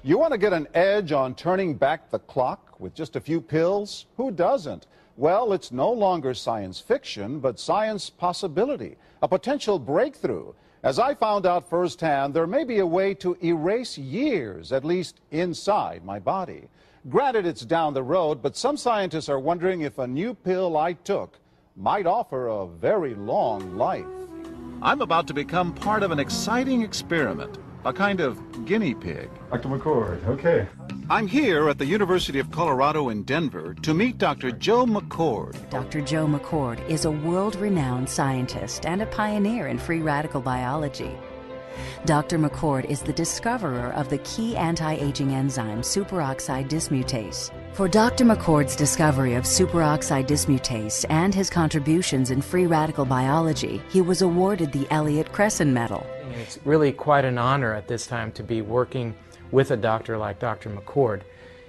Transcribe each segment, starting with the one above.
You want to get an edge on turning back the clock with just a few pills? Who doesn't? Well, it's no longer science fiction, but science possibility, a potential breakthrough. As I found out firsthand, there may be a way to erase years, at least inside my body. Granted, it's down the road, but some scientists are wondering if a new pill I took might offer a very long life. I'm about to become part of an exciting experiment, a kind of guinea pig. Dr. McCord, okay. I'm here at the University of Colorado in Denver to meet Dr. Joe McCord. Dr. Joe McCord is a world-renowned scientist and a pioneer in free radical biology. Dr. McCord is the discoverer of the key anti-aging enzyme superoxide dismutase. For Dr. McCord's discovery of superoxide dismutase and his contributions in free radical biology, he was awarded the Elliott Cresson Medal. It's really quite an honor at this time to be working with a doctor like Dr. McCord.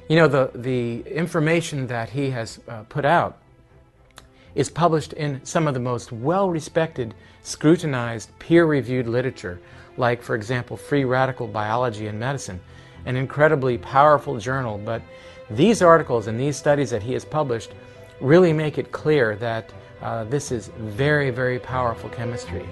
You know, the information that he has put out is published in some of the most well-respected, scrutinized, peer-reviewed literature, like, for example, Free Radical Biology and Medicine, an incredibly powerful journal. But these articles and these studies that he has published really make it clear that this is very, very powerful chemistry.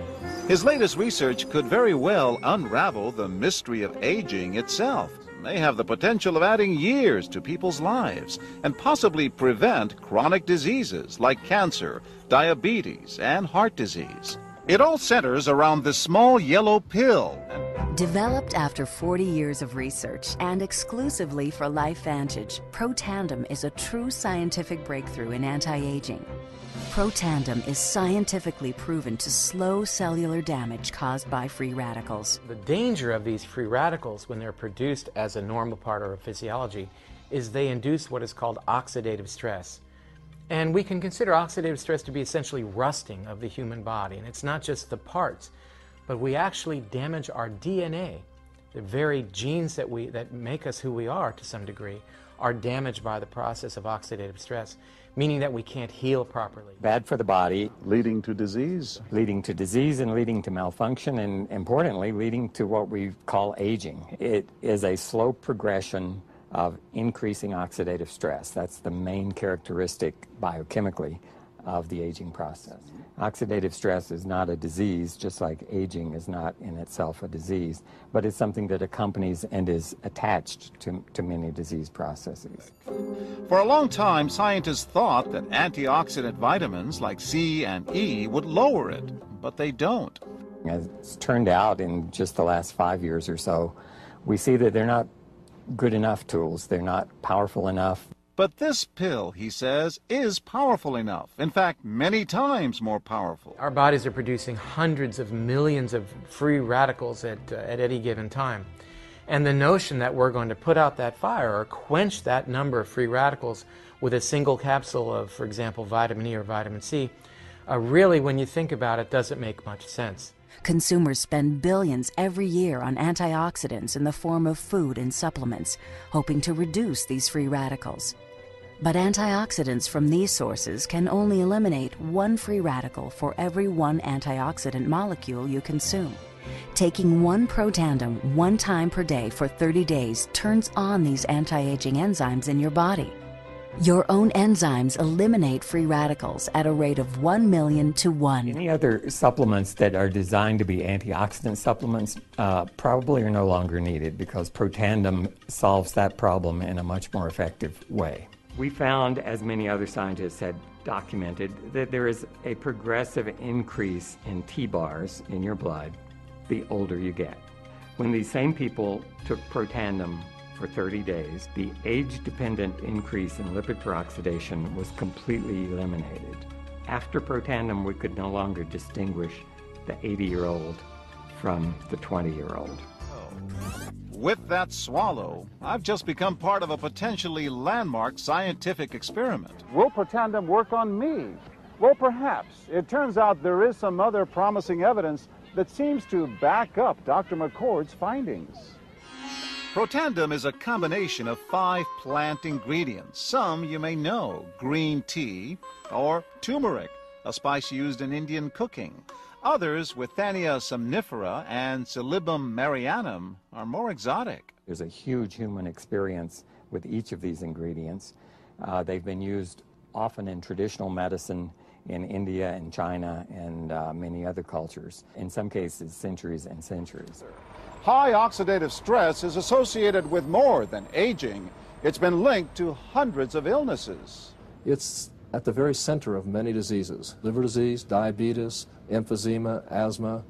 His latest research could very well unravel the mystery of aging itself. It may have the potential of adding years to people's lives and possibly prevent chronic diseases like cancer, diabetes, and heart disease. It all centers around this small yellow pill. Developed after 40 years of research and exclusively for LifeVantage, Protandim is a true scientific breakthrough in anti-aging. Protandim is scientifically proven to slow cellular damage caused by free radicals. The danger of these free radicals when they're produced as a normal part of our physiology is they induce what is called oxidative stress. And we can consider oxidative stress to be essentially rusting of the human body. And it's not just the parts, but we actually damage our DNA. The very genes that make us who we are to some degree are damaged by the process of oxidative stress, meaning that we can't heal properly. Bad for the body. Leading to disease. Leading to disease and leading to malfunction, and importantly, leading to what we call aging. It is a slow progression of increasing oxidative stress. That's the main characteristic biochemically of the aging process. Oxidative stress is not a disease, just like aging is not in itself a disease, but it's something that accompanies and is attached to many disease processes. For a long time, scientists thought that antioxidant vitamins like C and E would lower it, but they don't. As it's turned out in just the last 5 years or so, we see that they're not good enough tools. They're not powerful enough. But this pill, he says, is powerful enough. In fact, many times more powerful. Our bodies are producing hundreds of millions of free radicals at any given time. And the notion that we're going to put out that fire or quench that number of free radicals with a single capsule of, for example, vitamin E or vitamin C, really, when you think about it, doesn't make much sense. Consumers spend billions every year on antioxidants in the form of food and supplements, hoping to reduce these free radicals. But antioxidants from these sources can only eliminate one free radical for every one antioxidant molecule you consume. Taking one Protandim 1 time per day for 30 days turns on these anti-aging enzymes in your body. Your own enzymes eliminate free radicals at a rate of 1 million to 1. Any other supplements that are designed to be antioxidant supplements probably are no longer needed because Protandim solves that problem in a much more effective way. We found, as many other scientists had documented, that there is a progressive increase in T-bars in your blood the older you get. When these same people took Protandim for 30 days, the age-dependent increase in lipid peroxidation was completely eliminated. After Protandim, we could no longer distinguish the 80-year-old from the 20-year-old. With that swallow, I've just become part of a potentially landmark scientific experiment. Will Protandim work on me? Well, perhaps. It turns out there is some other promising evidence that seems to back up Dr. McCord's findings. Protandim is a combination of 5 plant ingredients. Some you may know: green tea or turmeric, a spice used in Indian cooking. Others, Withania somnifera and Silybum marianum, are more exotic. There's a huge human experience with each of these ingredients. They've been used often in traditional medicine in India and China and many other cultures, in some cases centuries and centuries. High oxidative stress is associated with more than aging. It's been linked to hundreds of illnesses. It's at the very center of many diseases: liver disease, diabetes, emphysema, asthma.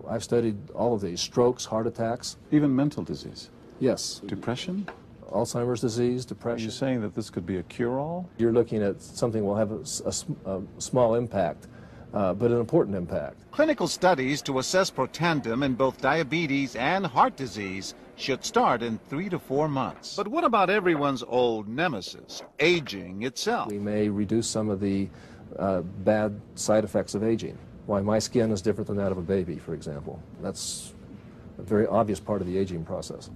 I've studied all of these: strokes, heart attacks. Even mental disease? Yes. Depression? Alzheimer's disease, depression. Are you saying that this could be a cure-all? You're looking at something will have a small impact, but an important impact. Clinical studies to assess Protandim in both diabetes and heart disease should start in 3 to 4 months. But what about everyone's old nemesis, aging itself? We may reduce some of the bad side effects of aging. Why my skin is different than that of a baby, for example. That's a very obvious part of the aging process.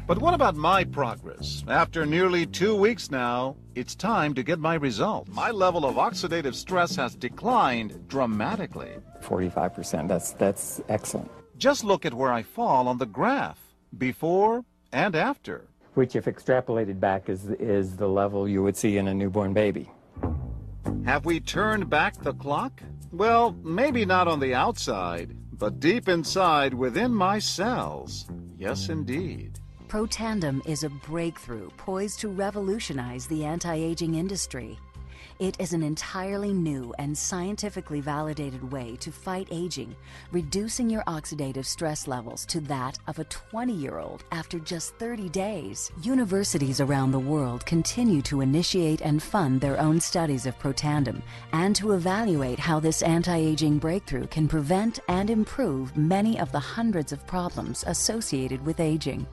But what about my progress? After nearly 2 weeks now, it's time to get my results. My level of oxidative stress has declined dramatically. 45%, that's excellent. Just look at where I fall on the graph, before and after. Which, if extrapolated back, is the level you would see in a newborn baby. Have we turned back the clock? Well, maybe not on the outside, but deep inside within my cells. Yes, indeed. Protandim is a breakthrough poised to revolutionize the anti-aging industry. It is an entirely new and scientifically validated way to fight aging, reducing your oxidative stress levels to that of a 20-year-old after just 30 days. Universities around the world continue to initiate and fund their own studies of Protandim and to evaluate how this anti-aging breakthrough can prevent and improve many of the hundreds of problems associated with aging.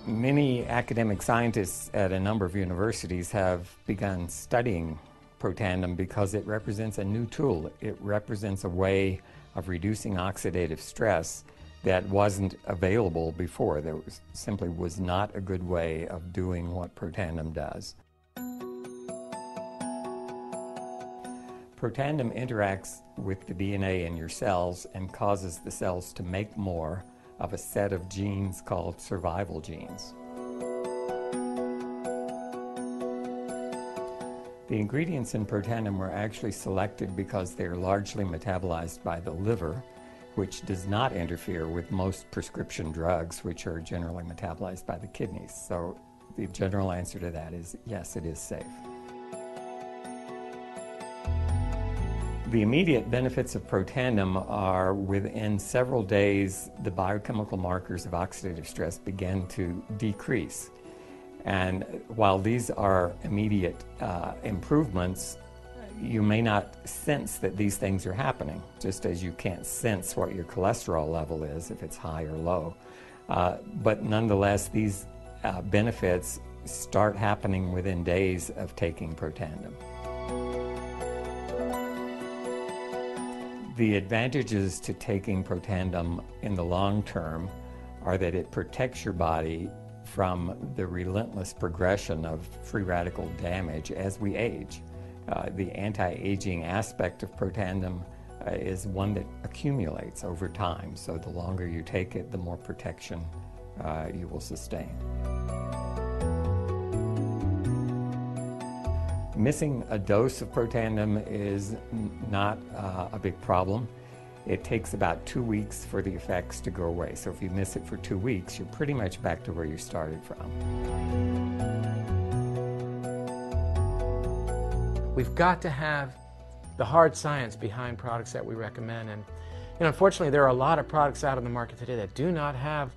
Many academic scientists at a number of universities have begun studying Protandim because it represents a new tool. It represents a way of reducing oxidative stress that wasn't available before. There simply was not a good way of doing what Protandim does. Protandim interacts with the DNA in your cells and causes the cells to make more of a set of genes called survival genes. The ingredients in Protandim were actually selected because they are largely metabolized by the liver, which does not interfere with most prescription drugs, which are generally metabolized by the kidneys. So the general answer to that is yes, it is safe. The immediate benefits of Protandim are within several days, the biochemical markers of oxidative stress begin to decrease. And while these are immediate improvements, you may not sense that these things are happening, just as you can't sense what your cholesterol level is if it's high or low. But nonetheless, these benefits start happening within days of taking Protandim. The advantages to taking Protandim in the long term are that it protects your body from the relentless progression of free radical damage as we age. The anti-aging aspect of Protandim is one that accumulates over time, so the longer you take it, the more protection you will sustain. Missing a dose of Protandim is not a big problem. It takes about 2 weeks for the effects to go away. So if you miss it for 2 weeks, you're pretty much back to where you started from. We've got to have the hard science behind products that we recommend. And unfortunately, there are a lot of products out on the market today that do not have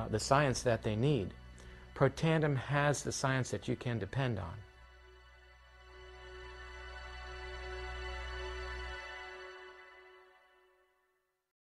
the science that they need. Protandim has the science that you can depend on.